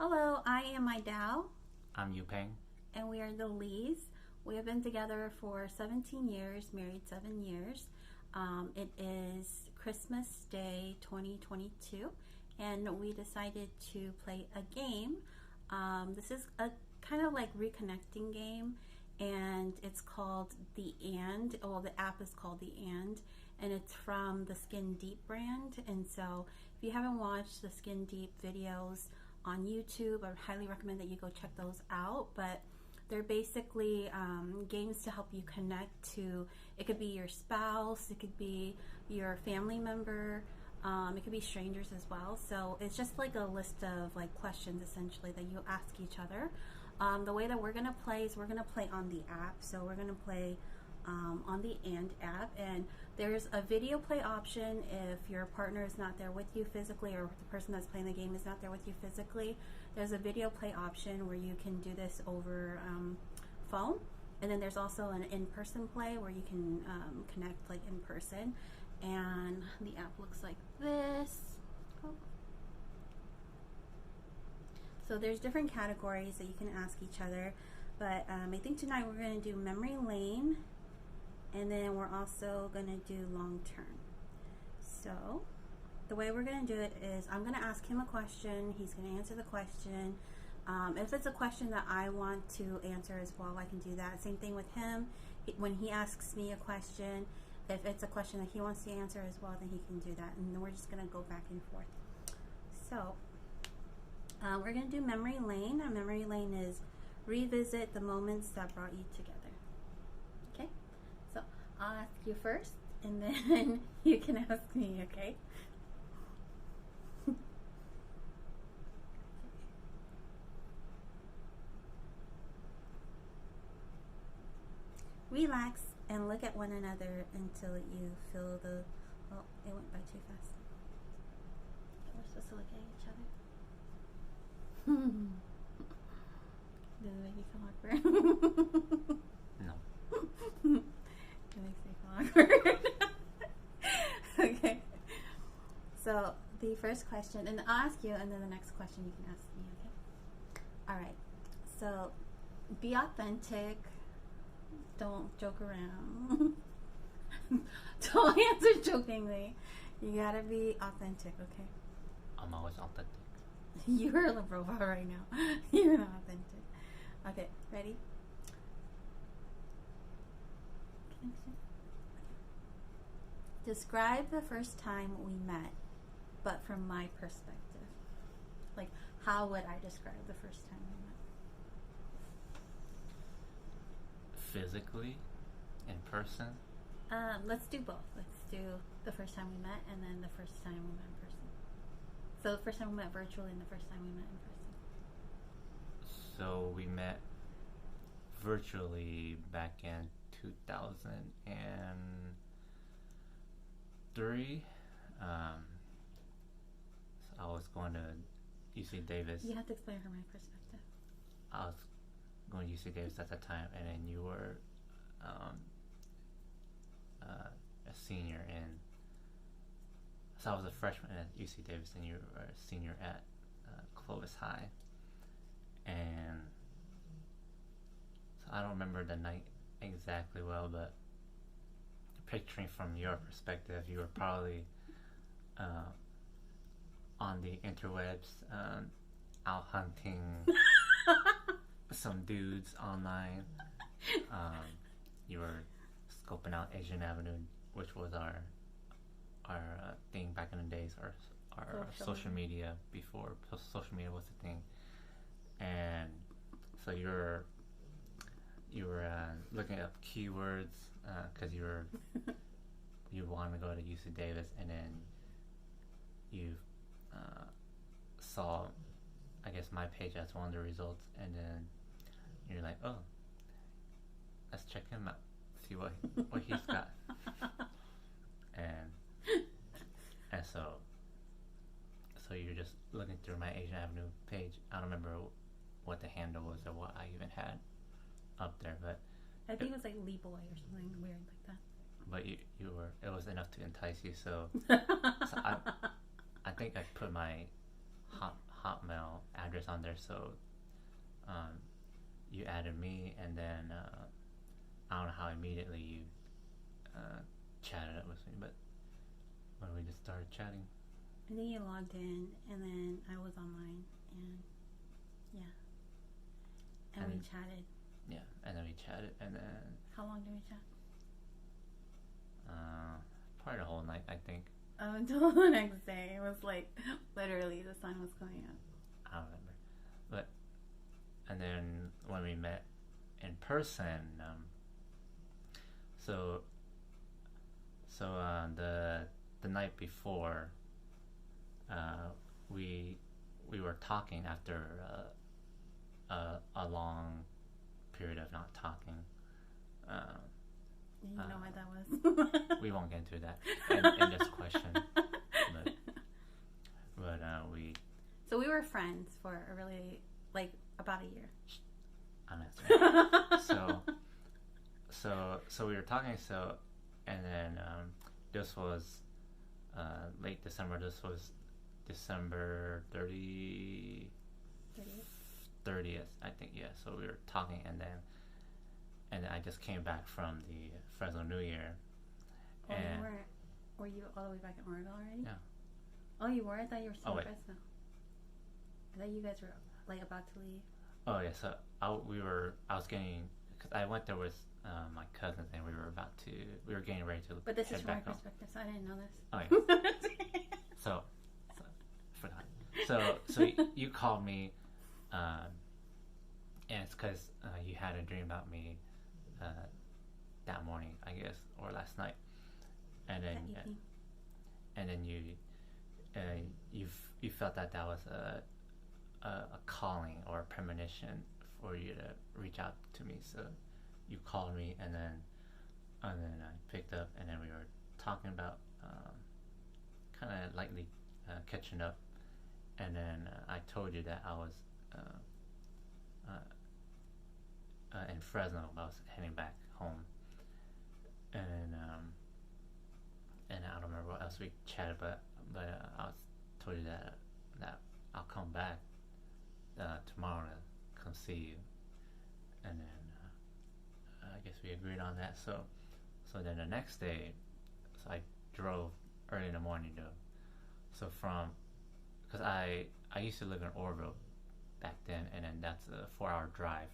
Hello, I am Idao, I'm Yupeng. and we are the Lees. We have been together for 17 years, married 7 years. It is Christmas Day 2022, and we decided to play a game. This is a kind of like reconnecting game, and it's called The And. Well, the app is called The and it's from the Skin Deep brand. And so, if you haven't watched the Skin Deep videos on YouTube, I highly recommend that you go check those out. But they're basically games to help you connect to. It could be your spouse, it could be your family member, it could be strangers as well. So it's just like a list of like questions essentially that you ask each other. The way that we're gonna play is we're gonna play on the app. So we're gonna play on the And app, and there's a video play option if your partner is not there with you physically, or the person that's playing the game is not there with you physically. There's a video play option where you can do this over phone, and then there's also an in-person play where you can connect like in person. And the app looks like this. Oh. So there's different categories that you can ask each other, but I think tonight we're going to do memory lane, and then we're also going to do long term. So the way we're going to do it is I'm going to ask him a question, he's going to answer the question. If it's a question that I want to answer as well, I can do that. Same thing with him. When he asks me a question, if it's a question that he wants to answer as well, then he can do that. And then we're just going to go back and forth. So we're going to do memory lane. Our memory lane is revisit the moments that brought you together. Okay? So I'll ask you first, and then you can ask me, okay? Relax and look at one another until you feel the... Oh, it went by too fast. We're supposed to look at each other. Does it make you feel awkward? No. It makes me feel awkward. Okay. So the first question, and I'll ask you, and then the next question you can ask me, okay? Alright. So be authentic. Don't joke around. Don't answer jokingly. You gotta be authentic, okay? I'm always authentic. You're a robot right now. You're not authentic. Okay, ready? Describe the first time we met, but from my perspective. Like, how would I describe the first time we met? Physically, in person. Let's do both. Let's do the first time we met, and then the first time we met in person. So the first time we met virtually, and the first time we met in person. So we met virtually back in 2003. So I was going to UC Davis. You have to explain from my perspective. I was going to UC Davis at the time, and then you were a senior in. So I was a freshman at UC Davis, and you were a senior at Clovis High. And so I don't remember the night exactly well, but picturing from your perspective, you were probably on the interwebs, out hunting some dudes online. You were scoping out Asian Avenue, which was our thing back in the days, our social media before social media was a thing. And so you were looking up keywords because you wanted to go to UC Davis, and then you saw, I guess, my page as one of the results, and then you're like, oh, let's check him out, see what he's got. and so you're just looking through my Asian Avenue page. I don't remember what the handle was or what I even had up there, but I think it was like Lee Boy or something weird like that. But you were, it was enough to entice you. So I think I put my Hotmail address address on there, so you added me, and then I don't know how immediately you chatted up with me, but when we just started chatting. I think you logged in, and then I was online, and yeah, and we chatted. Yeah, and then we chatted, and then how long did we chat? Probably the whole night, I think. Until the next day. It was like literally the sun was coming up. I don't remember, but and then when we met in person, so the night before, we were talking after a long period of not talking. You know what that was? We won't get into that in this question, but we. So we were friends for a really about a year. I'm answering. So we were talking. So, and then this was late December. This was December 30th, I think. Yeah. So we were talking, and then I just came back from the Fresno New Year. Oh, you weren't? Were you all the way back in Oregon already? Yeah. Oh, you were? I thought you were still in wait. Fresno. I thought you guys were about to leave. Oh yeah. So I was getting, because I went there with my cousins, and we were getting ready to. But this head is from my back home. perspective, so I didn't know this. Oh yeah. so forgot. So you called me, and it's because you had a dream about me that morning, I guess, or last night, and then you felt that was a calling or a premonition for you to reach out to me. So you called me, and then I picked up, and then we were talking about kind of lightly catching up, and then I told you that I was in Fresno. I was heading back home, and I don't remember what else we chatted, but I told you that I'll come back tomorrow to come see you, and then I guess we agreed on that. So then the next day, so I drove early in the morning because I used to live in Orville back then, and then that's a 4-hour drive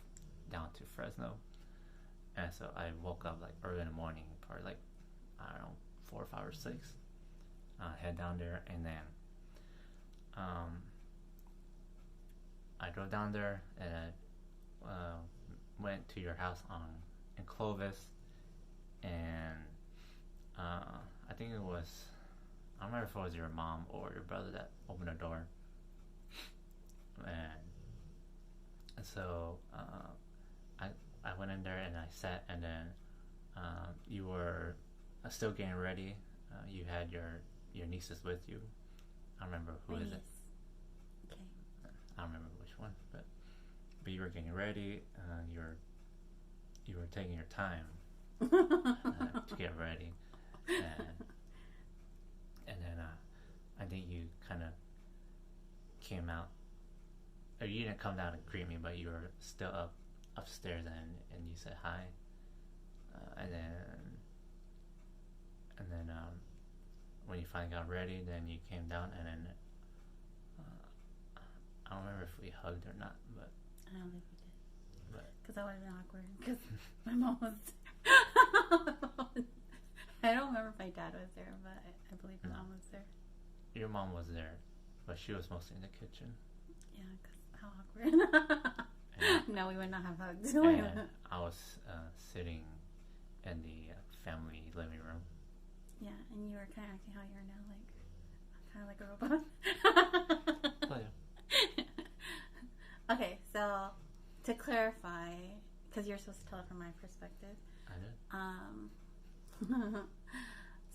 down to Fresno, and so I woke up early in the morning, probably I don't know, 4 or 5 or 6. Head down there, and then I drove down there, and I went to your house in Clovis, and I think it was, I don't remember if it was your mom or your brother that opened the door, and so I went in there and I sat, and then you were still getting ready. You had your nieces with you. I don't remember who is it. Okay. I don't remember which one, but you were getting ready. You were taking your time to get ready, and then I think you kind of came out, or you didn't come down and greet me, but you were still upstairs, and you said hi, and then when you finally got ready, then you came down, and then I don't remember if we hugged or not, but I don't think we did, because that would have been awkward, because my mom was there. I don't remember if my dad was there, but I believe my mom was there. Your mom was there, but she was mostly in the kitchen. Yeah, because how awkward. No, we would not have hugs. And I was sitting in the family living room. Yeah, and you were kind of acting how you are now, kind of like a robot. Oh, yeah. Okay, so to clarify, because you're supposed to tell it from my perspective. I did.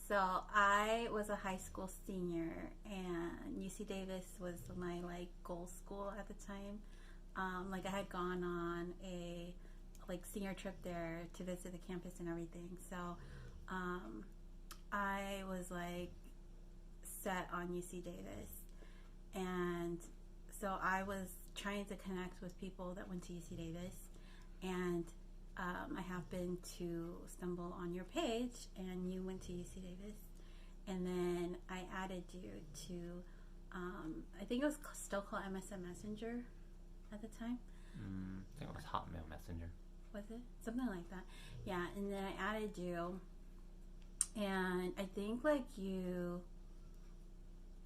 So I was a high school senior, and UC Davis was my goal school at the time. I had gone on a senior trip there to visit the campus and everything. So I was set on UC Davis, and so I was trying to connect with people that went to UC Davis, and I happened to stumble on your page, and you went to UC Davis, and then I added you to, I think it was still called MSN Messenger at the time. I think it was Hotmail Messenger. Was it? Something like that. Yeah, and then I added you, and I think like you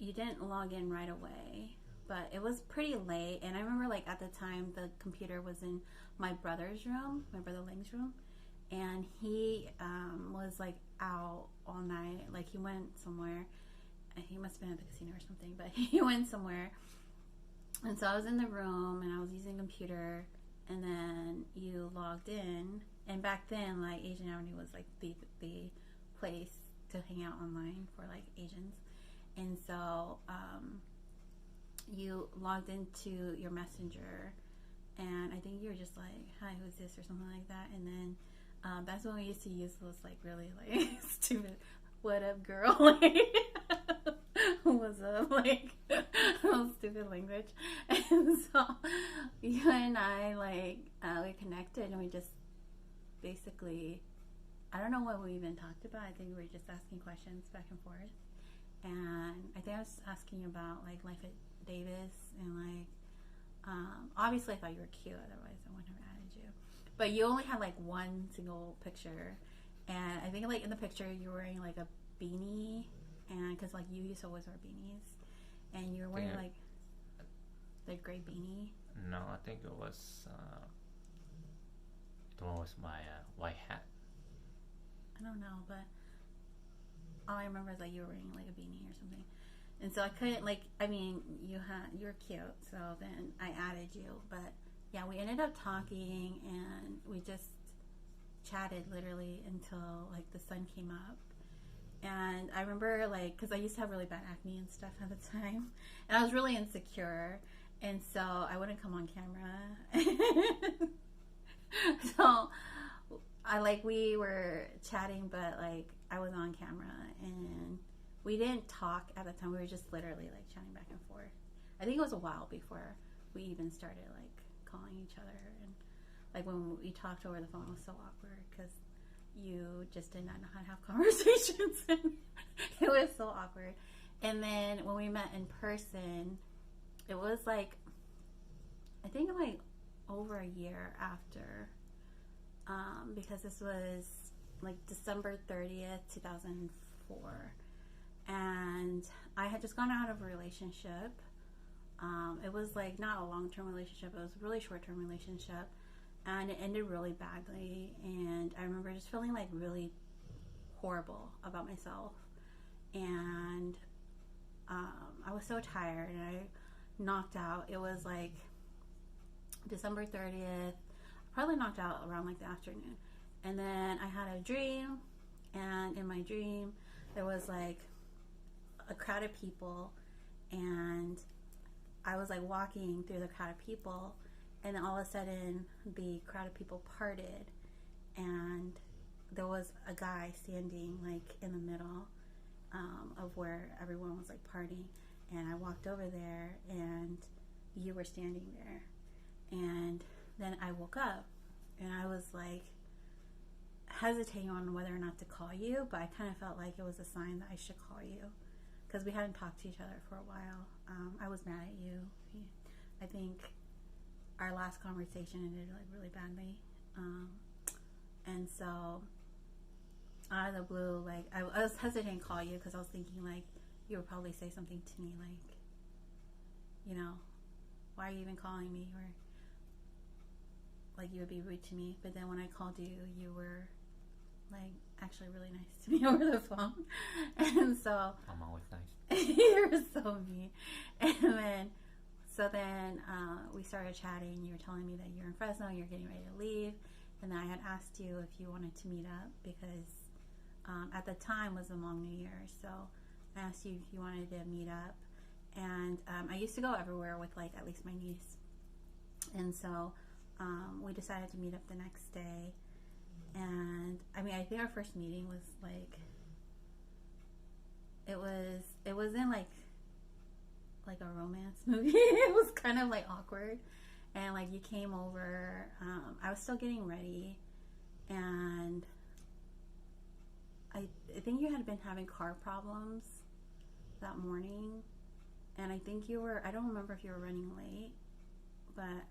didn't log in right away, but it was pretty late, and I remember like at the time the computer was in my brother Ling's room, and he was like out all night, like he went somewhere. He must have been at the casino or something, but he went somewhere. And so I was in the room and I was using a computer, and then you logged in. And back then, like, Asian Avenue was like the place to hang out online for like Asians. And so you logged into your messenger, and I think you were just like, "Hi, who's this?" or something like that. And then that's when we used to use those like really like stupid "What up, girl?" What's up, like stupid language. And so you and I like we connected, and we just basically, I don't know what we even talked about. I think we were just asking questions back and forth, and I think I was asking about like life at Davis, and like obviously I thought you were cute, otherwise I wouldn't have added you. But you only had like one single picture, and I think like in the picture you were wearing like a beanie. And because like you used to always wear beanies, and you're wearing like the gray beanie. No, I think it was the one with my white hat. I don't know, but all I remember is like you were wearing like a beanie or something. And so I couldn't like. I mean, you're cute, so then I added you. But yeah, we ended up talking, and we just chatted literally until like the sun came up. And I remember, like, because I used to have really bad acne and stuff at the time, and I was really insecure, and so I wouldn't come on camera. So we were chatting, but like I was on camera, and we didn't talk at the time. We were just literally like chatting back and forth. I think it was a while before we even started like calling each other, and like when we talked over the phone, it was so awkward because you just did not know how to have conversations. It was so awkward. And then when we met in person, it was like, I think like over a year after, because this was like December 30th, 2004. And I had just gone out of a relationship. It was like not a long-term relationship, it was a really short-term relationship. And it ended really badly, and I remember just feeling like really horrible about myself, and I was so tired, and I knocked out. It was like December 30th, probably knocked out around like the afternoon, and then I had a dream, and in my dream there was like a crowd of people, and I was like walking through the crowd of people. And then all of a sudden, the crowd of people parted, and there was a guy standing like in the middle of where everyone was like partying. And I walked over there, and you were standing there. And then I woke up, and I was like hesitating on whether or not to call you, but I kind of felt like it was a sign that I should call you because we hadn't talked to each other for a while. I was mad at you. I think our last conversation ended like really badly, and so out of the blue, like I was hesitating to call you because I was thinking like you would probably say something to me like, you know, why are you even calling me, or like you would be rude to me. But then when I called you, you were like actually really nice to me over the phone. And so I'm always nice. you're so mean. And then we started chatting. You were telling me that you're in Fresno, you're getting ready to leave, and then I had asked you if you wanted to meet up because at the time was a long New Year, so I asked you if you wanted to meet up. And I used to go everywhere with like at least my niece, and so we decided to meet up the next day. And I mean, I think our first meeting was like it was in like like a romance movie. It was kind of like awkward. And like you came over, I was still getting ready, and I think you had been having car problems that morning, and I think you were, I don't remember if you were running late, but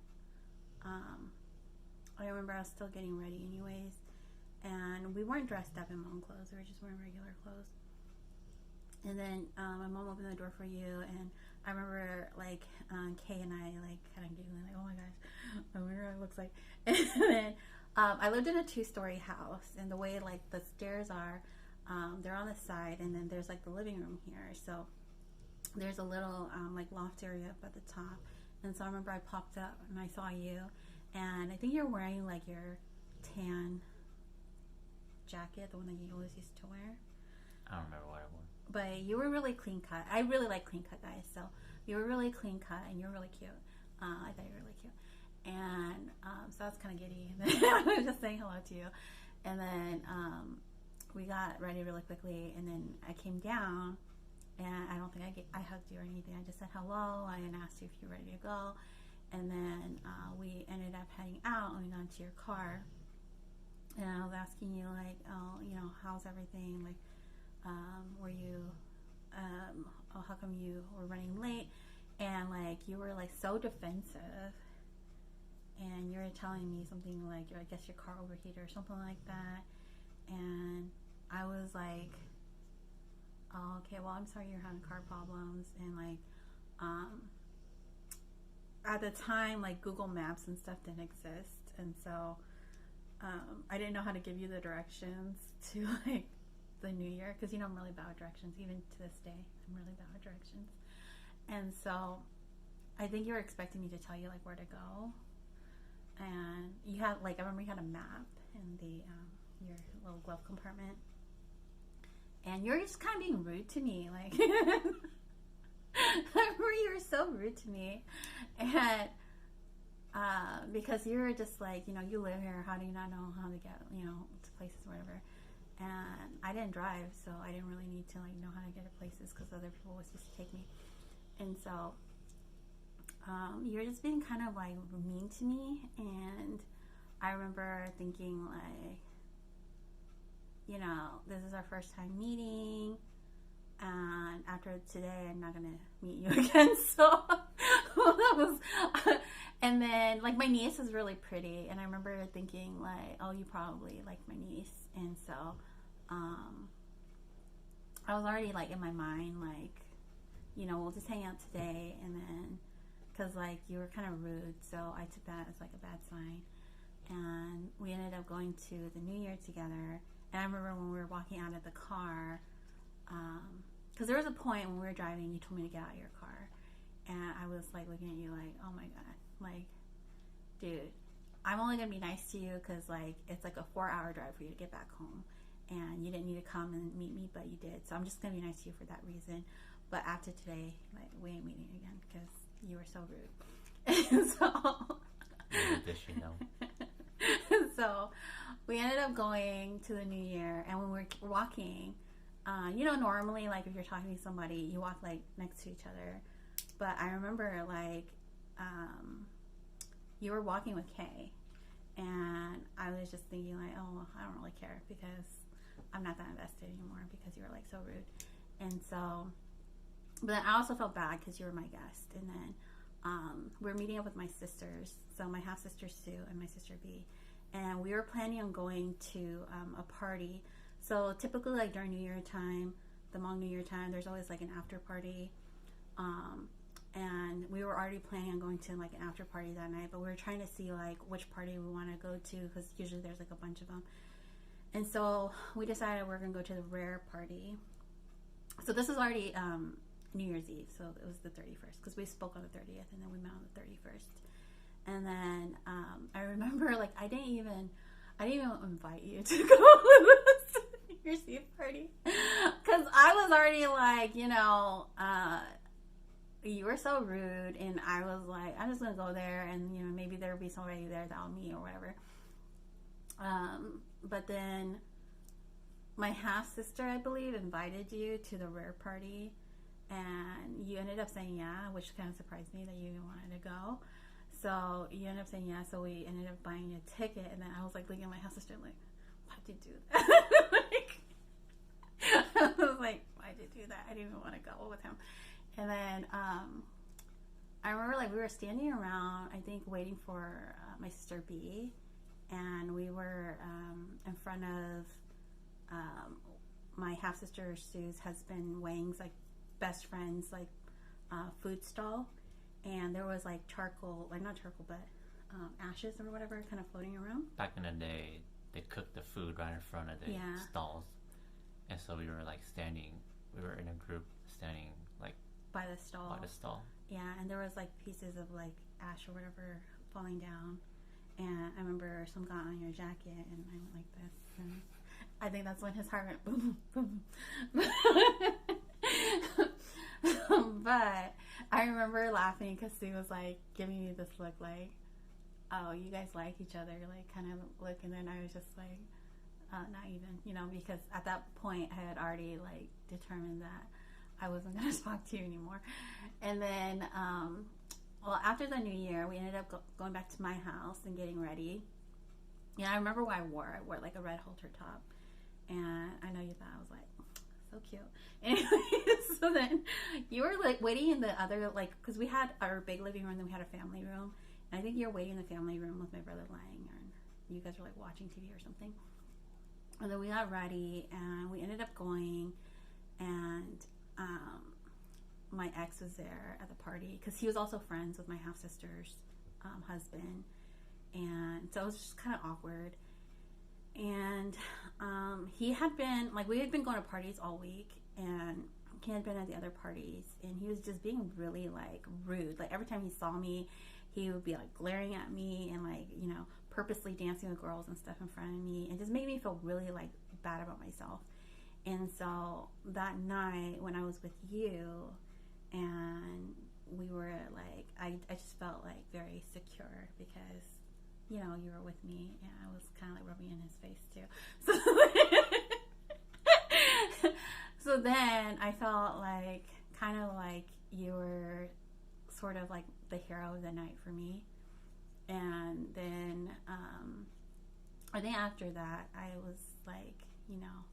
I remember I was still getting ready anyways, and we weren't dressed up in mom clothes, we were just wearing regular clothes. And then my mom opened the door for you, and I remember like Kay and I like kind of giggling like, oh my gosh, I wonder what it looks like. And then I lived in a 2-story house, and the way like the stairs are, they're on the side, and then there's like the living room here. So there's a little like loft area up at the top. And so I remember I popped up and I saw you, and I think you're wearing like your tan jacket, the one that you always used to wear. I don't remember what I wore. But you were really clean cut. I really like clean cut guys, so you were really clean cut, and you were really cute. I thought you were really cute, and so I was kind of giddy. And then I was just saying hello to you, and then we got ready really quickly, and then I came down, and I don't think I hugged you or anything. I just said hello. I didn't ask you if you were ready to go, and then we ended up heading out, and we got into your car, and I was asking you like, oh, you know, how's everything, like. Were you, how come you were running late? And like, you were like so defensive, and you were telling me something like, I guess your car overheated or something like that. And I was like, oh, okay, well, I'm sorry you're having car problems. And like, at the time, like Google Maps and stuff didn't exist. And so, I didn't know how to give you the directions to like, the new year, because you know I'm really bad with directions. Even to this day, I'm really bad with directions. And so I think you were expecting me to tell you like where to go, and you had like, I remember you had a map in the your little glove compartment, and you were just kind of being rude to me, like I remember you were so rude to me, and because you were just like, you know, you live here, how do you not know how to get, you know, to places or whatever. And I didn't drive, so I didn't really need to like know how to get to places, because other people always used to take me. And so you were just being kind of like mean to me, and I remember thinking like, you know, this is our first time meeting, and after today I'm not gonna meet you again. So that was and then like my niece is really pretty, and I remember thinking like, oh, you probably like my niece. And so I was already like in my mind like, you know, we'll just hang out today. And then because like you were kind of rude, so I took that as like a bad sign, and we ended up going to the New Year together. And I remember when we were walking out of the car, because there was a point when we were driving, you told me to get out of your car, and I was like looking at you like, oh my god, like, dude, I'm only gonna be nice to you because like it's like a 4-hour drive for you to get back home, and you didn't need to come and meet me, but you did. So I'm just gonna be nice to you for that reason. But after today, like, we ain't meeting again because you were so rude. And so Does she know? so we ended up going to the New Year, and when we were walking, you know, normally like if you're talking to somebody, you walk like next to each other. But I remember like you were walking with Kay, and I was just thinking like, oh, I don't really care because I'm not that invested anymore because you were like so rude. And so, but I also felt bad because you were my guest. And then we were meeting up with my sisters, so my half sister Sue and my sister B, and we were planning on going to a party. So typically like during New Year time, the Hmong New Year time, there's always like an after party. And we were already planning on going to like an after party that night, but we were trying to see like which party we want to go to, because usually there's like a bunch of them. And so we decided we're gonna go to the Rare party. So this is already New Year's Eve, so it was the 31st, because we spoke on the 30th and then we met on the 31st. And then I remember like I didn't even invite you to go to this New Year's Eve party, because I was already like, you know, you were so rude, and I was like, I'm just gonna go there, and you know, maybe there'll be somebody there that'll meet or whatever. But then my half sister, I believe, invited you to the Rare party, and you ended up saying yeah, which kind of surprised me that you wanted to go. So you ended up saying yeah, so we ended up buying a ticket, and then I was like looking at my house sister like, why'd you do that? Like, I was like, why'd you do that? I didn't even want to go with him. And then I remember like we were standing around, I think waiting for my sister B, and we were in front of my half sister Sue's husband Wang's like best friend's like food stall, and there was like charcoal, like not charcoal but ashes or whatever kind of floating around. Back in the day, they cooked the food right in front of the stalls, and so we were like standing. We were in a group standing like by the stall. By the stall. Yeah, and there was like pieces of like ash or whatever falling down, and I remember some got on your jacket, and I went like this, and I think that's when his heart went boom, boom. But I remember laughing because Sue was like giving me this look like, oh, you guys like each other, like kind of look, and then I was just like, not even, you know, because at that point I had already like determined that I wasn't going to talk to you anymore. And then, well, after the new year, we ended up going back to my house and getting ready. Yeah, I remember what I wore. I wore like a red halter top. And I know you thought I was like, so cute. Anyway, so then you were like waiting in the other, like, because we had our big living room, then we had a family room. And I think you were waiting in the family room with my brother Lang, or you guys were like watching TV or something. And then we got ready and we ended up going, and my ex was there at the party because he was also friends with my half sister's husband, and so it was just kind of awkward. And he had been like, we had been going to parties all week, and he had been at the other parties, and he was just being really like rude. Like every time he saw me, he would be like glaring at me and like, you know, purposely dancing with girls and stuff in front of me, and just made me feel really like bad about myself. And so that night when I was with you and we were like, I just felt like very secure because, you know, you were with me, and I was kind of like rubbing in his face too. So then I felt like kind of like you were sort of like the hero of the night for me. And then I think after that I was like, you know,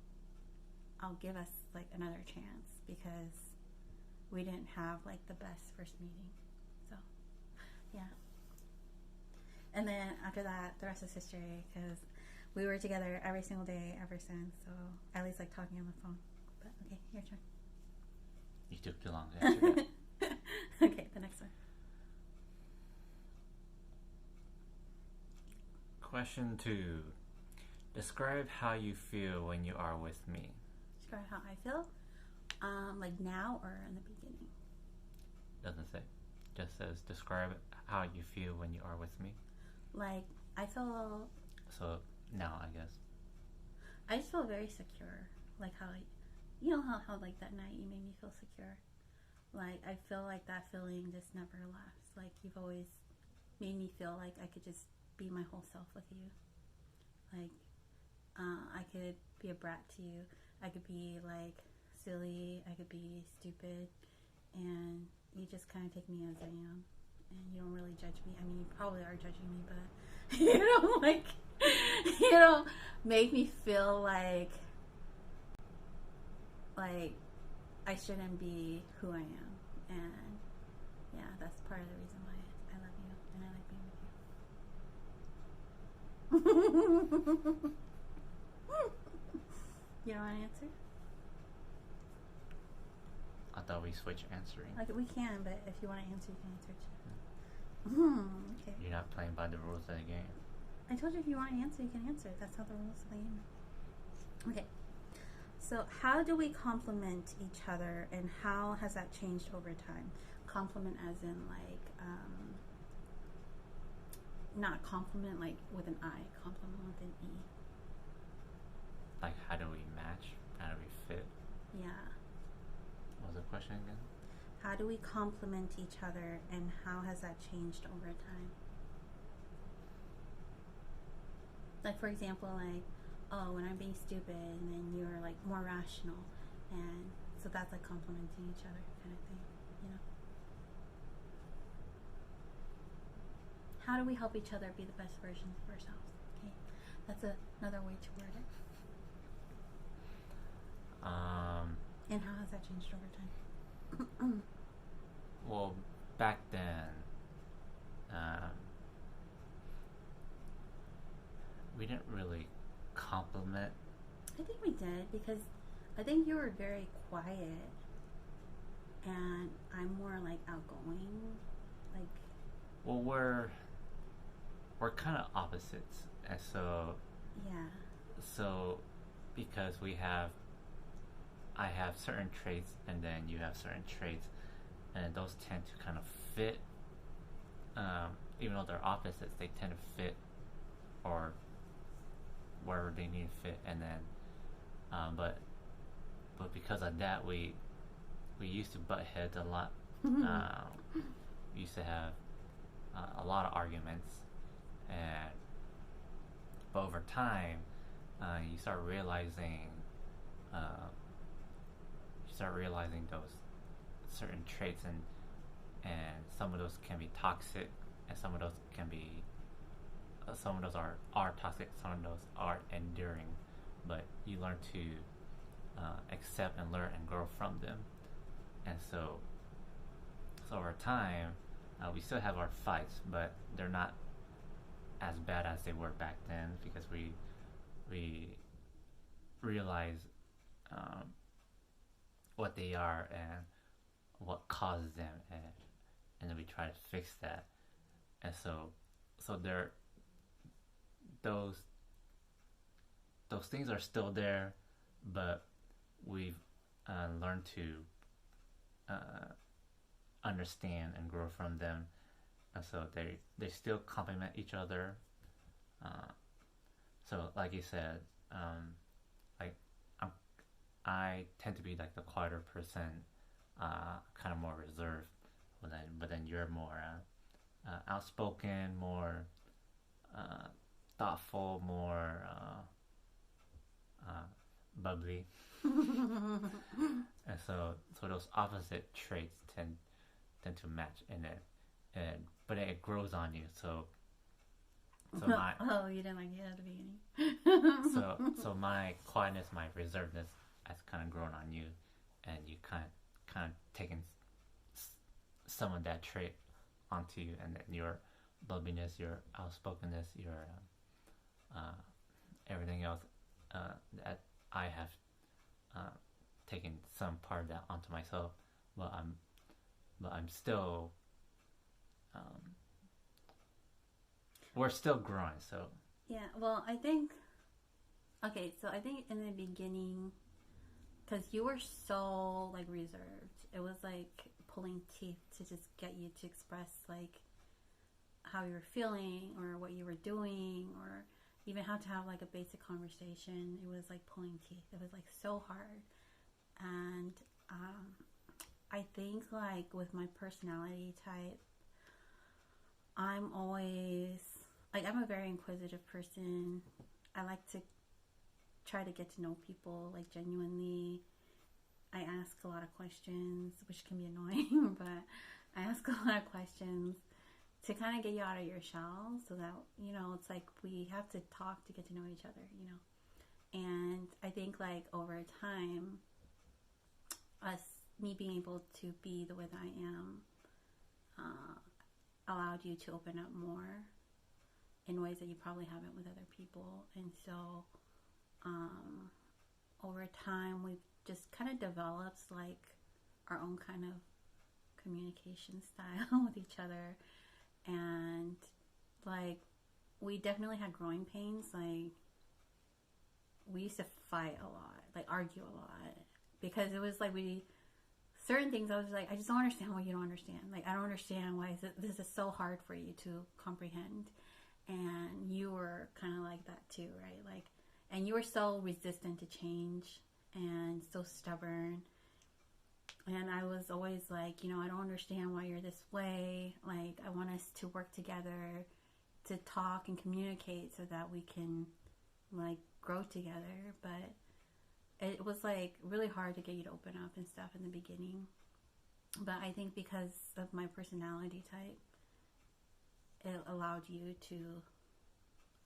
I'll give us like another chance because we didn't have like the best first meeting. So yeah. And then after that, the rest is history because we were together every single day ever since. So at least like talking on the phone. But okay, your turn. You took too long to answer that. Okay, the next one. Question 2. Describe how you feel when you are with me. Describe how I feel? Like now or in the beginning? Doesn't say. Just says describe how you feel when you are with me. Like, I feel... So, now, I guess. I just feel very secure. Like how, you know how like that night you made me feel secure? Like, I feel like that feeling just never lasts. Like, you've always made me feel like I could just be my whole self with you. Like, I could be a brat to you. I could be, like, silly. I could be stupid. And you just kind of take me as I am. And you don't really judge me. I mean, you probably are judging me, but you don't, like, you don't make me feel like I shouldn't be who I am. And, yeah, that's part of the reason why I love you and I like being with you. You don't want to answer? I thought we switched answering. Like, we can, but if you want to answer, you can answer too. Okay. You're not playing by the rules of the game. I told you if you want to answer, you can answer. That's how the rules of the game are. Okay. So, how do we complement each other, and how has that changed over time? Compliment as in, like, not compliment like with an I, compliment with an E. Like, how do we match? How do we fit? Yeah. What was the question again? How do we complement each other, and how has that changed over time? Like, for example, like, oh, when I'm being stupid, and then you're like more rational, and So that's like complementing each other kind of thing, you know. How do we help each other be the best versions of ourselves? Okay, that's another way to word it. And how has that changed over time? Well, back then, we didn't really compliment. I think we did because I think you were very quiet and I'm more like outgoing. Like, Well, we're kind of opposites, and so yeah. because I have certain traits, and then you have certain traits, and those tend to kind of fit. Even though they're opposites, they tend to fit, or wherever they need to fit, and then, but because of that, we used to butt heads a lot. We used to have a lot of arguments, and but over time, you start realizing those certain traits, and some of those can be toxic, and some of those can be some of those are toxic, some of those are enduring, but you learn to accept and learn and grow from them. And so over time, we still have our fights, but they're not as bad as they were back then, because we realize what they are and what causes them, and then we try to fix that. And so there, those things are still there, but we've learned to understand and grow from them, and so they still complement each other. So like you said, like I tend to be like the quieter person, kind of more reserved, but then you're more outspoken, more thoughtful, more bubbly. And so those opposite traits tend to match, but it grows on you. So my you didn't like it at the beginning. so my quietness, my reservedness has kind of grown on you, and you kind of taken some of that trait onto you, and then your bubbliness, your outspokenness, your everything else, that I have taken some part of that onto myself, but I'm still we're still growing. So yeah, well, I think in the beginning, because you were so like reserved, it was like pulling teeth to just get you to express like how you were feeling or what you were doing, or even how to have like a basic conversation. It was like pulling teeth. It was like so hard. And I think like with my personality type, I'm always like, I'm a very inquisitive person. I like to try to get to know people like genuinely. I ask a lot of questions, which can be annoying, but I ask a lot of questions to kind of get you out of your shell, so that, you know, it's like we have to talk to get to know each other, you know. And I think like over time, me being able to be the way that I am, allowed you to open up more in ways that you probably haven't with other people. And so over time, we've just kind of developed like our own kind of communication style with each other. And like we definitely had growing pains. Like we used to fight a lot, like argue a lot, because it was like certain things I was like, I just don't understand why you don't understand. Like I don't understand why this is so hard for you to comprehend. And you were kind of like that too, right? Like, and you were so resistant to change and so stubborn. And I was always like, you know, I don't understand why you're this way. Like, I want us to work together to talk and communicate so that we can, like, grow together. But it was like really hard to get you to open up and stuff in the beginning. But I think because of my personality type, it allowed you to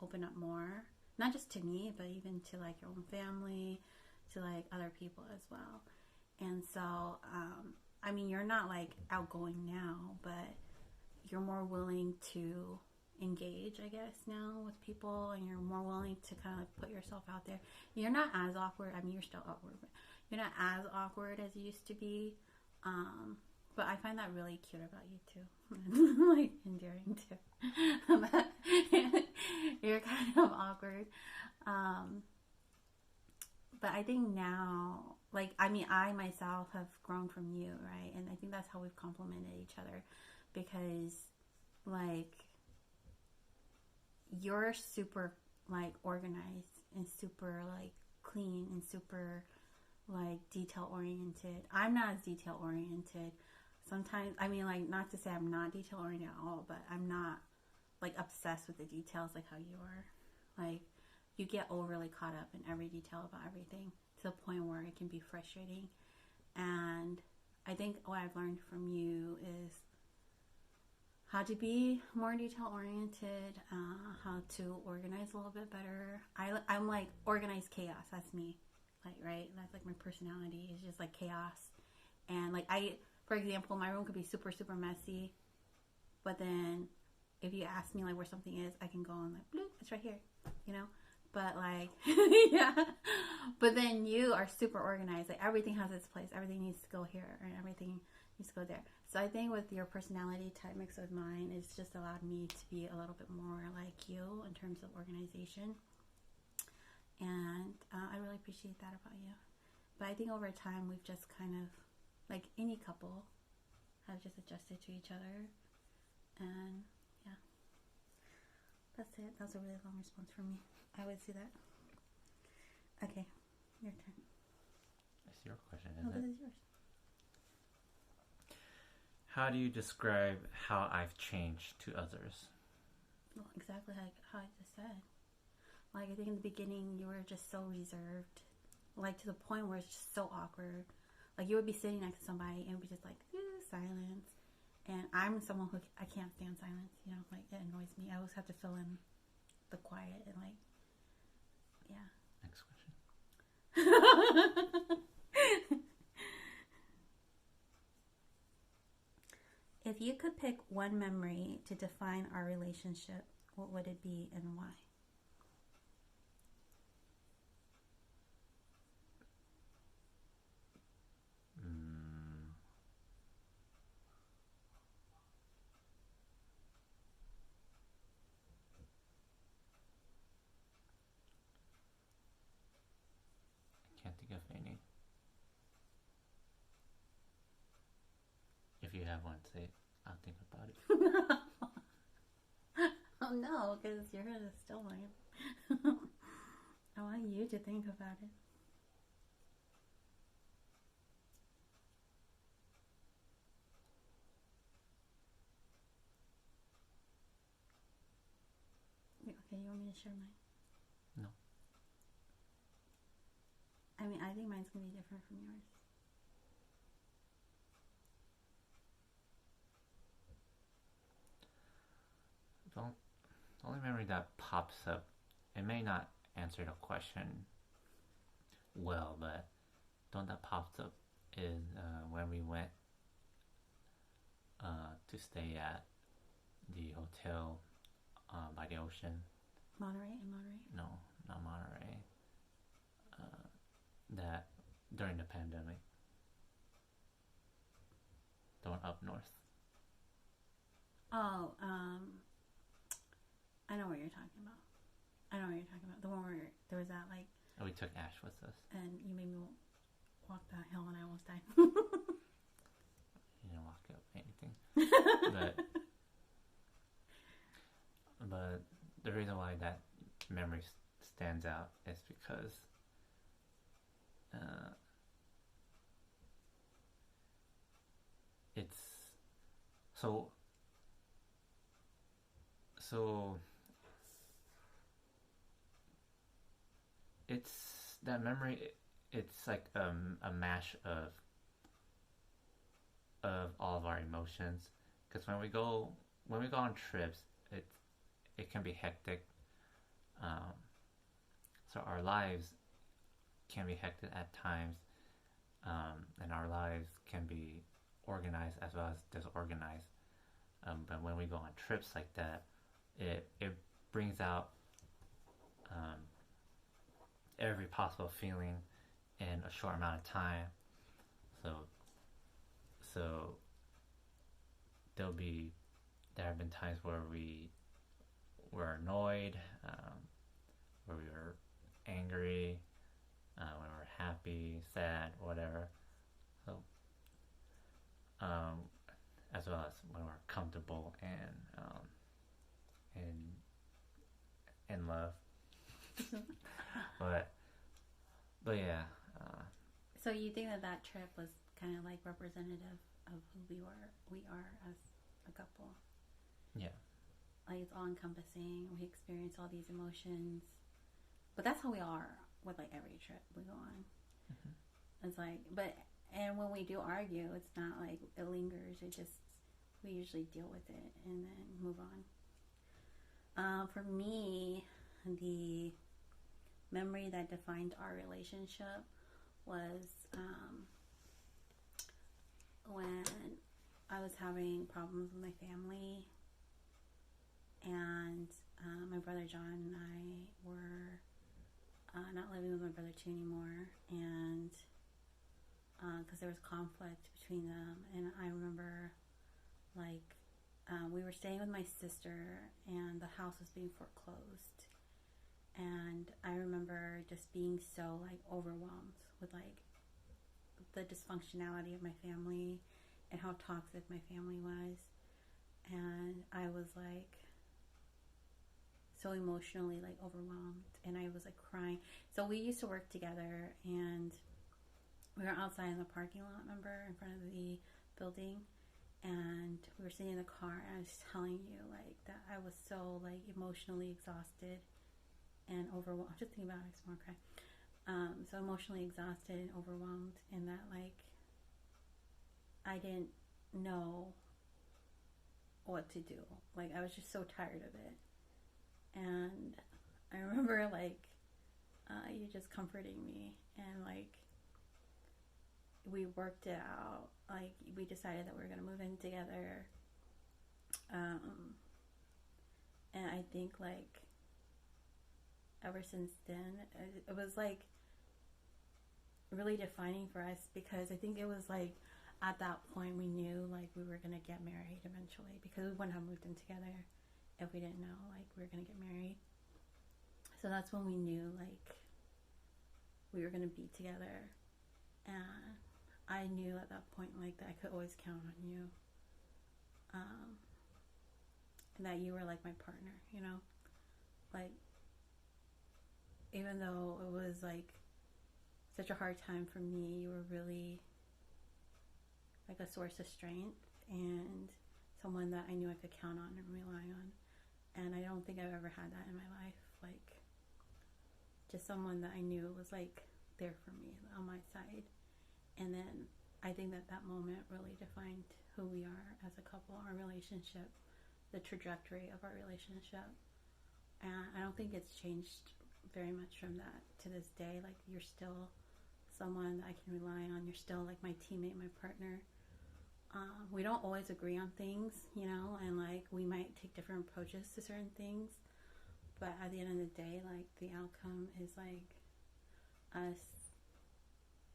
open up more, not just to me, but even to like your own family, to like other people as well. And so, I mean, you're not like outgoing now, but you're more willing to engage, I guess, now with people, and you're more willing to kind of like put yourself out there. You're not as awkward. I mean, you're still awkward, but you're not as awkward as you used to be. But I find that really cute about you too, like endearing too. But you're kind of awkward. But I think now, like, I mean, I myself have grown from you, right? And I think that's how we've complemented each other, because, like, you're super, like, organized and super, like, clean and super, like, detail oriented. I'm not as detail oriented. Sometimes, I mean, like, not to say I'm not detail oriented at all, but I'm not, like, obsessed with the details like how you are. Like, you get overly caught up in every detail about everything to the point where it can be frustrating. And I think what I've learned from you is how to be more detail oriented, how to organize a little bit better. I'm like organized chaos. That's me, like, right? That's like my personality is just like chaos. And like for example, my room could be super, super messy, but then if you ask me like where something is, I can go and like, bloop, it's right here, you know? But like, yeah. But then you are super organized. Like everything has its place. Everything needs to go here, and everything needs to go there. So I think with your personality type mixed with mine, it's just allowed me to be a little bit more like you in terms of organization. And I really appreciate that about you. But I think over time, we've just kind of, like any couple, have just adjusted to each other. And yeah, that's it. That was a really long response from me. I would see that. Okay, your turn. It's your question, No, isn't this it? is yours. How do you describe how I've changed to others? Well, exactly like how I just said. Like, I think in the beginning, you were just so reserved. Like, to the point where it's just so awkward. Like, you would be sitting next to somebody and it would be just like, silence. And I'm someone who, I can't stand silence, you know, like, it annoys me. I always have to fill in the quiet and, like, yeah. Next question. If you could pick one memory to define our relationship, what would it be and why? Can't think of any. If you have one, say it. I'll think about it. Oh no, because you're going to steal mine. I want you to think about it. Okay, you want me to share mine? No. I mean, I think mine's going to be different from yours. The only memory that pops up, it may not answer the question well, but the one that pops up is when we went to stay at the hotel by the ocean. Monterey in Monterey? No, not Monterey. That during the pandemic. The one up north. Oh, I know what you're talking about. The one where there was that, like... And we took Ash with us. And you made me walk that hill and I almost died. You didn't walk up anything. But the reason why that memory stands out is because it's so it's that memory. it's like a mash of all of our emotions. Because when we go on trips, it can be hectic. Um, so our lives can be hectic at times, and our lives can be organized as well as disorganized. But when we go on trips like that, it brings out um, every possible feeling in a short amount of time. So so there have been times where we were annoyed, where we were angry, when we were happy, sad, whatever. So um, as well as when we're comfortable and love. but but yeah. So you think that that trip was kind of like representative of who we are as a couple? Yeah. Like it's all encompassing. We experience all these emotions, but that's how we are with like every trip we go on. Mm-hmm. It's like, and when we do argue, it's not like it lingers. It just we usually deal with it and then move on. For me, the memory that defined our relationship was when I was having problems with my family, and my brother John and I were not living with my brother too anymore, and because there was conflict between them. And I remember like we were staying with my sister and the house was being foreclosed, and I remember just being so like overwhelmed with like the dysfunctionality of my family and how toxic my family was, and I was like so emotionally like overwhelmed, and I was like crying. So we used to work together, and we were outside in the parking lot, remember, in front of the building, and we were sitting in the car, and I was telling you like that I was so like emotionally exhausted and overwhelmed. I'm just thinking about it, I just want to cry. So emotionally exhausted and overwhelmed, and that like I didn't know what to do. Like I was just so tired of it, and I remember like you just comforting me, and like we worked it out. Like we decided that we were gonna move in together, and I think like ever since then it was like really defining for us, because I think it was like at that point we knew like we were gonna get married eventually, because we wouldn't have moved in together if we didn't know like we were gonna get married. So that's when we knew like we were gonna be together, and I knew at that point like that I could always count on you, and that you were like my partner, you know, like even though it was like such a hard time for me, you were really like a source of strength and someone that I knew I could count on and rely on. And I don't think I've ever had that in my life, like just someone that I knew was like there for me on my side. And then I think that that moment really defined who we are as a couple, our relationship, the trajectory of our relationship. And I don't think it's changed very much from that to this day. Like you're still someone that I can rely on. You're still like my teammate, my partner. We don't always agree on things, you know, and like we might take different approaches to certain things, but at the end of the day, like the outcome is like us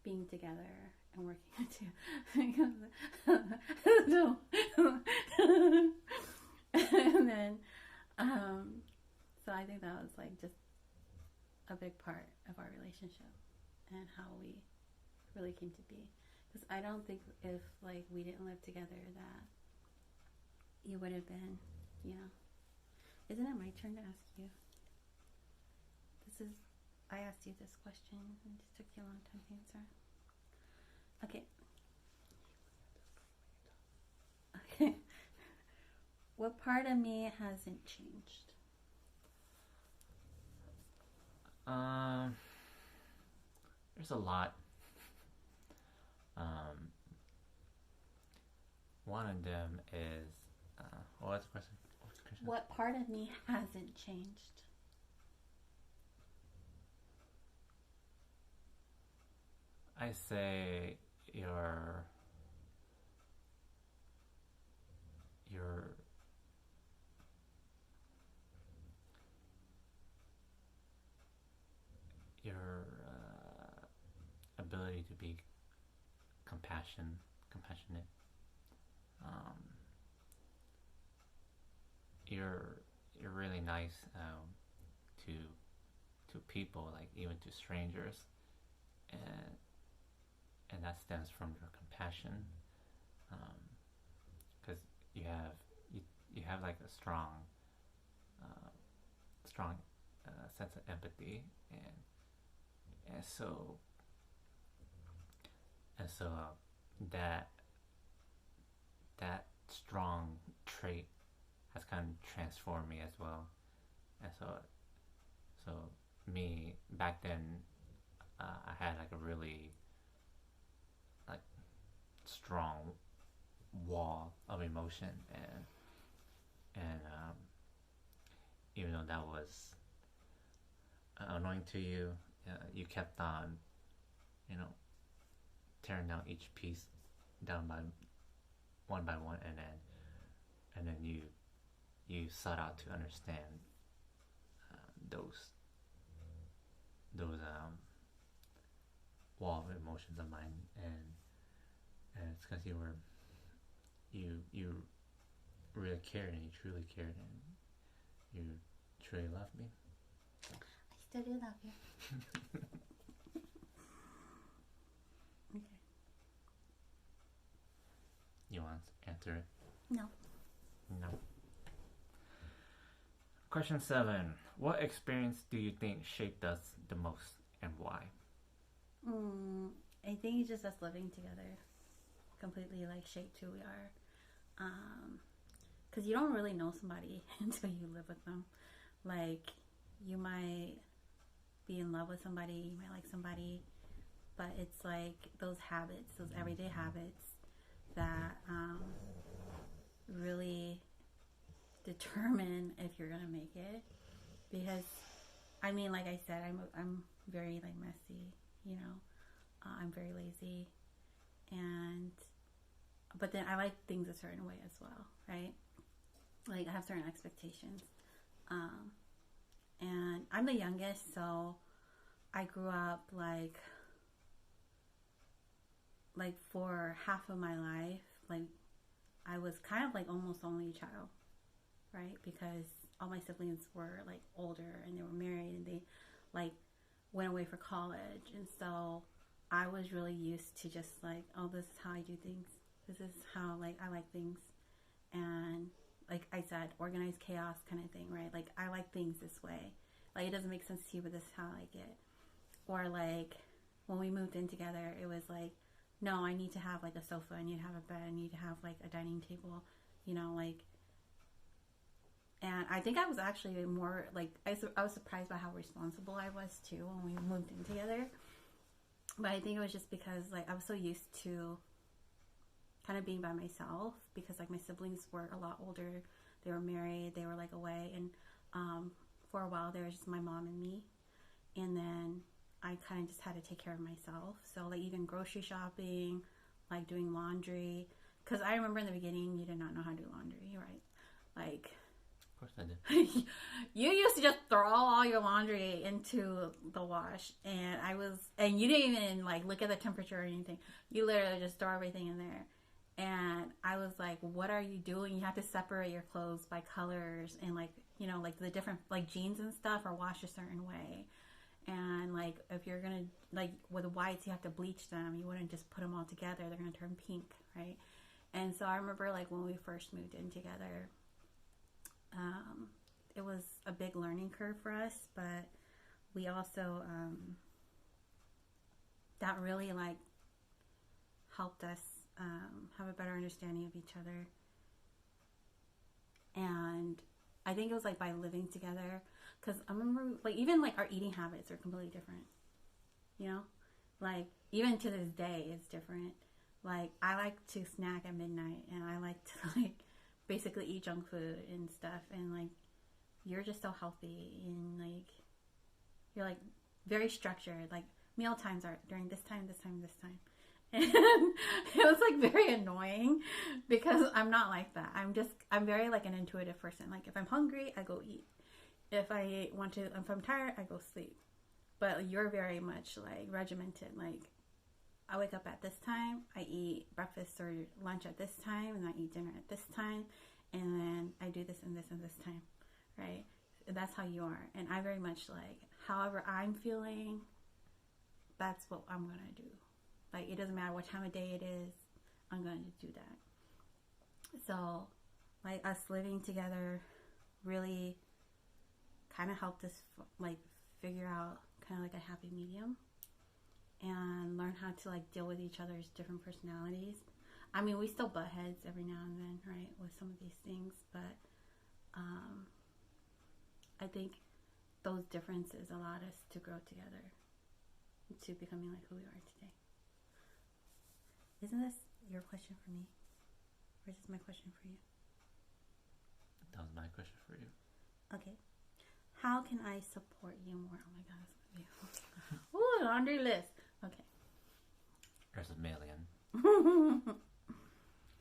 being together and working together. And then so I think that was like just a big part of our relationship and how we really came to be. Because I don't think if like we didn't live together that you would have been, you know. Isn't it my turn to ask you? I asked you this question and it just took you a long time to answer. Okay. Okay. What part of me hasn't changed? there's a lot. One of them is what was the question? What part of me hasn't changed? I say your ability to be compassionate. Um, you're really nice to people, like even to strangers, and that stems from your compassion, because you have like a strong sense of empathy, and so that strong trait has kind of transformed me as well. And so me back then, I had like a really like strong wall of emotion, and even though that was annoying to you, you kept on, tearing down each piece down by one, and then you sought out to understand those wall of emotions of mine, and it's because you really cared, and you truly cared, and you truly loved me. I still do love you. Okay. You want to answer it? No. No. Question 7. What experience do you think shaped us the most, and why? I think it's just us living together completely like shaped who we are. Because you don't really know somebody until you live with them. Like, you might be in love with somebody, you might like somebody, but it's like those habits, those everyday habits that really determine if you're gonna make it. Because I mean, like I said, I'm very like messy, I'm very lazy, but then I like things a certain way as well, right? Like, I have certain expectations, and I'm the youngest, so I grew up like for half of my life, like I was kind of like almost only child, right? Because all my siblings were like older and they were married, and they like went away for college, and so I was really used to just like, oh, this is how I do things. This is how like I like things, and like I said, organized chaos kind of thing, right? Like, I like things this way. Like, it doesn't make sense to you, but this is how I like it. Or like when we moved in together, it was like, no, I need to have like a sofa, I need to have a bed, I need to have like a dining table, like. And I think I was actually more like, I was surprised by how responsible I was too when we moved in together. But I think it was just because like I was so used to kind of being by myself, because like my siblings were a lot older, they were married, they were like away, and for a while there was just my mom and me, and then I kind of just had to take care of myself. So like even grocery shopping, like doing laundry, because I remember in the beginning you did not know how to do laundry, right? Like, of course I did. You used to just throw all your laundry into the wash, and you didn't even like look at the temperature or anything. You literally just throw everything in there. And I was like, what are you doing? You have to separate your clothes by colors, and like, like the different like jeans and stuff are washed a certain way. And like, if you're gonna, like with whites, you have to bleach them. You wouldn't just put them all together. They're gonna turn pink, right? And so I remember like when we first moved in together, it was a big learning curve for us, but we also, that really like helped us have a better understanding of each other. And I think it was like by living together, because I remember like even like our eating habits are completely different, Like, even to this day, it's different. Like, I like to snack at midnight, and I like to, like, basically eat junk food and stuff. And, like, you're just so healthy, and, like, you're, like, very structured. Like, meal times are during this time, this time, this time. And it was, like, very annoying because I'm not like that. I'm very, like, an intuitive person. Like, if I'm hungry, I go eat. If I'm tired, I go sleep. But you're very much, like, regimented. Like, I wake up at this time, I eat breakfast or lunch at this time, and I eat dinner at this time, and then I do this and this and this time, right? That's how you are. And I very much, like, however I'm feeling, that's what I'm going to do. Like, it doesn't matter what time of day it is, I'm going to do that. So, like, us living together really kind of helped us, like, figure out kind of like a happy medium and learn how to, like, deal with each other's different personalities. I mean, we still butt heads every now and then, right, with some of these things, but I think those differences allowed us to grow together to becoming like who we are today. Isn't this your question for me? Or is this my question for you? That was my question for you. Okay. How can I support you more? Oh my God, that's beautiful. Ooh, laundry list. Okay. There's a million.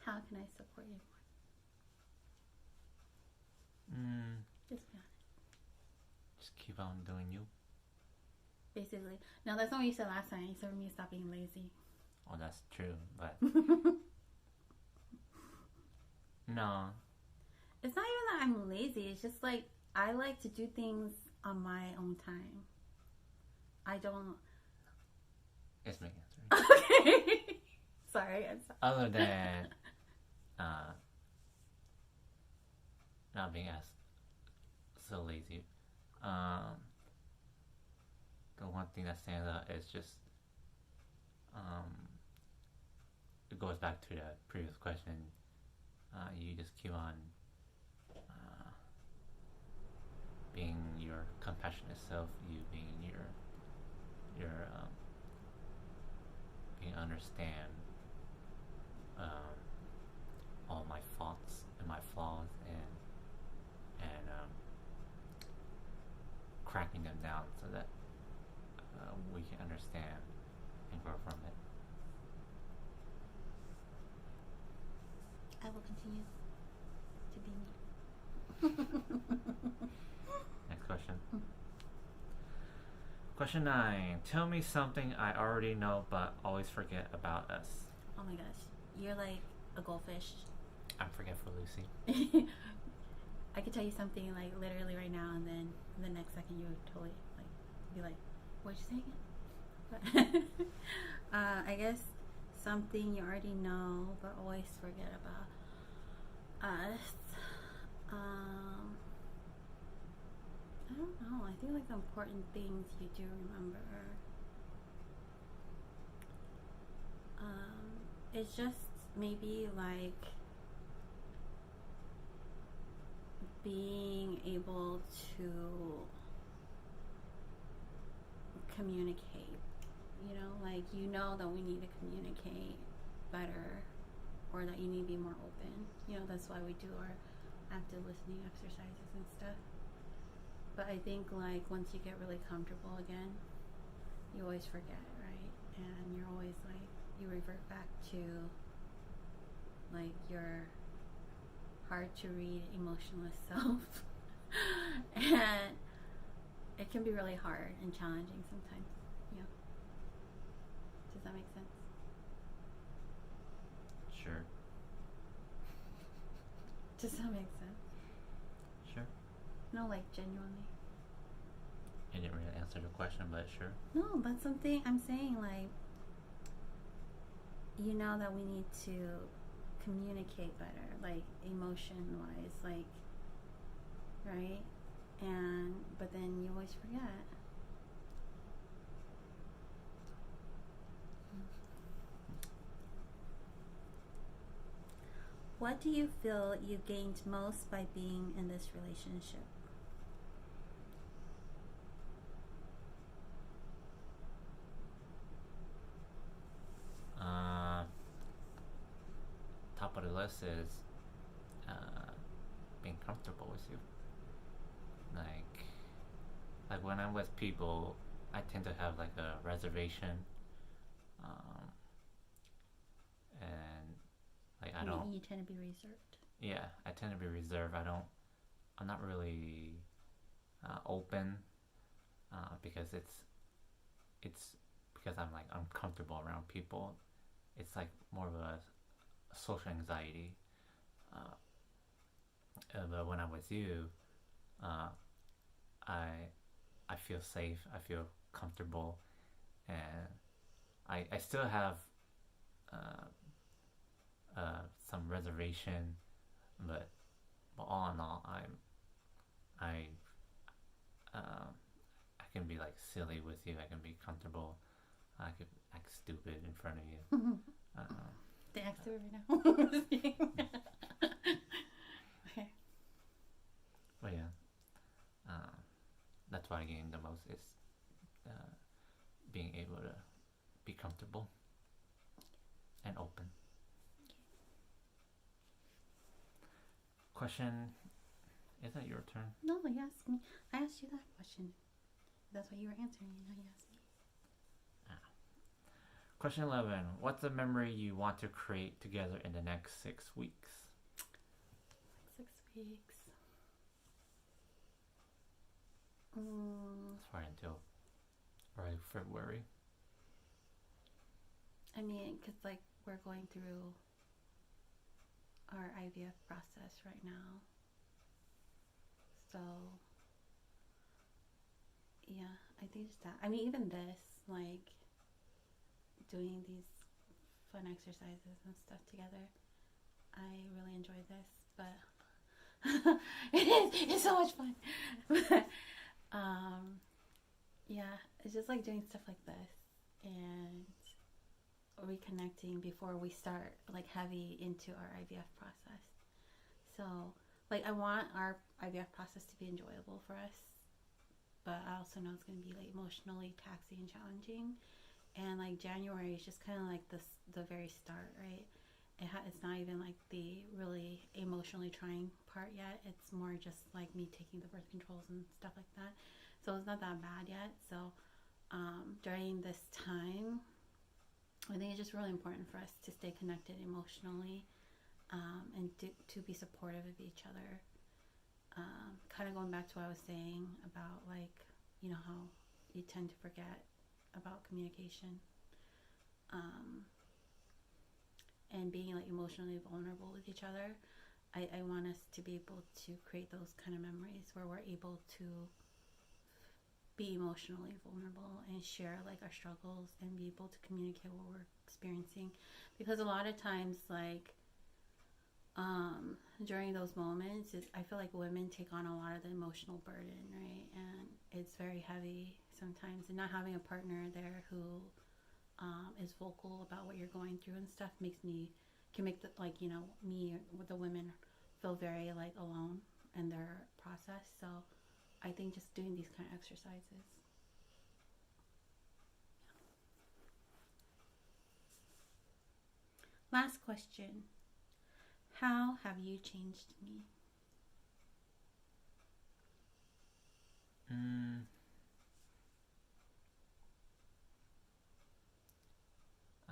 How can I support you more? Just be honest. Just keep on doing you. Basically. No, that's not what you said last time. You said for me to stop being lazy. Oh, that's true, but no. It's not even that I'm lazy. It's just like I like to do things on my own time. I don't. It's me answering. Okay. Sorry, I'm sorry. Other than not being as so lazy, the one thing that stands out is just it goes back to the previous question. You just keep on being your compassionate self. You being your being understand all my faults and my flaws and cracking them down so that we can understand and grow from it. I will continue to be me. Next question. Question 9. Tell me something I already know but always forget about us. Oh my gosh. You're like a goldfish. I'm forgetful, Lucy. I could tell you something like literally right now, and then the next second you would totally like be like, "What'd you say again?" But I guess something you already know but always forget about us. I don't know. I think like the important things you do remember. It's just maybe like being able to communicate. You know, like you know that we need to communicate better, or that you need to be more open. You know, that's why we do our active listening exercises and stuff. But I think like once you get really comfortable again, you always forget, right? And you're always like, you revert back to like your hard to read emotionless self. And it can be really hard and challenging sometimes. Yeah. Does that make sense? Sure. Does that make sense? Sure. No, like genuinely. You didn't really answer the question, but sure. No, but something I'm saying, like, you know that we need to communicate better, like emotion wise, like, right? And but then you always forget. What do you feel you gained most by being in this relationship? list is being comfortable with you. Like when I'm with people, I tend to have like a reservation, um, and like I don't. You tend to be reserved. Yeah, I tend to be reserved. I'm not really open because it's because I'm like uncomfortable around people. It's like more of a social anxiety. But when I'm with you, uh, I I feel safe. I feel comfortable, and I still have uh, some reservation, but all in all, I I can be like silly with you. I can be comfortable. I could act stupid in front of you. They act stupid right now. Okay. But yeah, that's what I gain the most is being able to be comfortable and open. Question, is that your turn? No, you asked me. I asked you that question. That's what you were answering. Now you asked me. Question 11. What's a memory you want to create together in the next 6 weeks? 6 weeks. It's far until early February. I mean, because like we're going through our IVF process right now. So, yeah, I think just that. I mean, even this, like, doing these fun exercises and stuff together, I really enjoy this, but it's so much fun. Yeah, it's just like doing stuff like this and reconnecting before we start like heavy into our IVF process. So like I want our IVF process to be enjoyable for us, but I also know it's going to be like emotionally taxing and challenging. And like January is just kind of like the very start, right? It's not even like the really emotionally trying part yet. It's more just like me taking the birth controls and stuff like that. So it's not that bad yet. So during this time, I think it's just really important for us to stay connected emotionally and to be supportive of each other. Kind of going back to what I was saying about like, you know, how you tend to forget about communication. And being like emotionally vulnerable with each other. I want us to be able to create those kind of memories where we're able to be emotionally vulnerable and share like our struggles and be able to communicate what we're experiencing, because a lot of times like during those moments I feel like women take on a lot of the emotional burden, right? And it's very heavy sometimes, and not having a partner there who is vocal about what you're going through and stuff can make the, like, you know, me or the women feel very like alone in their process. So I think just doing these kind of exercises. Last question. How have you changed me?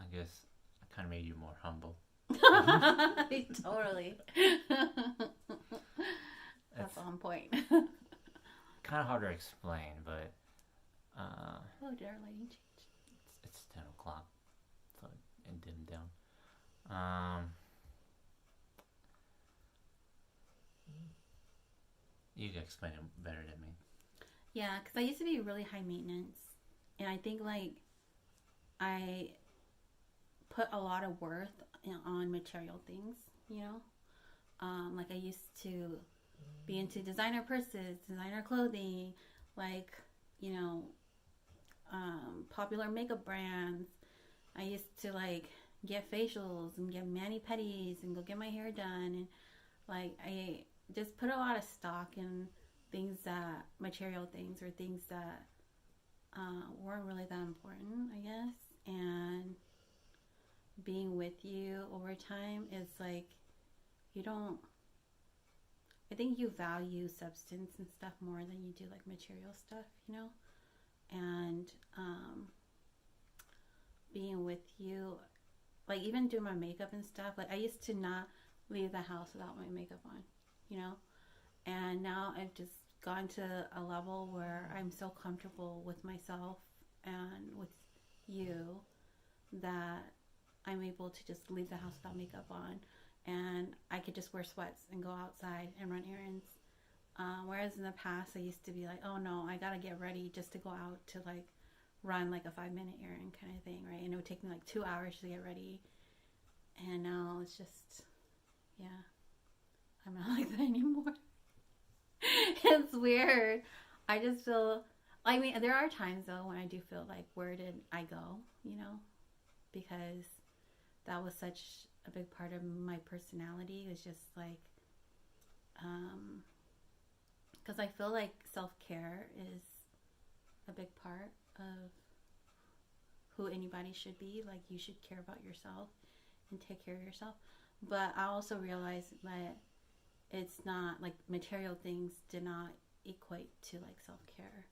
I guess I kind of made you more humble. Totally. That's on point. Kind of hard to explain, but oh, did our lighting change? It's 10 o'clock, so it dimmed down. You can explain it better than me. Yeah, because I used to be really high maintenance, and I think like I put a lot of worth on material things, you know. Like I used to be into designer purses, designer clothing, like, you know, popular makeup brands. I used to like get facials and get mani-pedis and go get my hair done, and like I just put a lot of stock in things that, material things or things that weren't really that important, I guess. And being with you over time is like you don't, I think you value substance and stuff more than you do like material stuff, you know? And being with you, like even do my makeup and stuff, like I used to not leave the house without my makeup on, you know? And now I've just gone to a level where I'm so comfortable with myself and with you that I'm able to just leave the house without makeup on, and I could just wear sweats and go outside and run errands. Whereas in the past, I used to be like, oh no, I gotta get ready just to go out to like run like a 5-minute errand kind of thing, right? And it would take me like 2 hours to get ready. And now it's just, yeah, I'm not like that anymore. It's weird. I just feel, I mean, there are times though when I do feel like, where did I go, you know? Because that was such a big part of my personality. It was just like, because I feel like self-care is a big part of who anybody should be. Like, you should care about yourself and take care of yourself. But I also realized that it's not like material things do not equate to like self-care.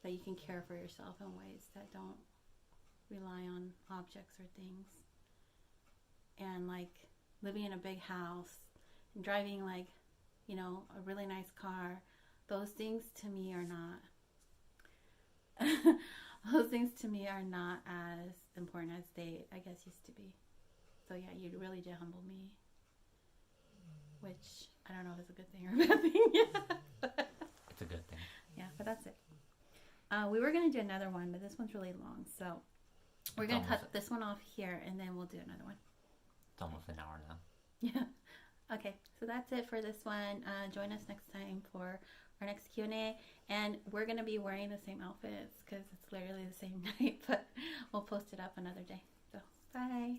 That you can care for yourself in ways that don't rely on objects or things. And like living in a big house and driving like, you know, a really nice car, those things to me are not those things to me are not as important as they, I guess, used to be. So yeah, you really did humble me, which I don't know if it's a good thing or a bad thing. It's a good thing. Yeah, but that's it. We were going to do another one, but this one's really long, so we're going to cut this one off here, and then we'll do another one. It's almost an hour now. Yeah. Okay, so that's it for this one. Join us next time for our next Q&A, and we're going to be wearing the same outfits because it's literally the same night, but we'll post it up another day. So, bye.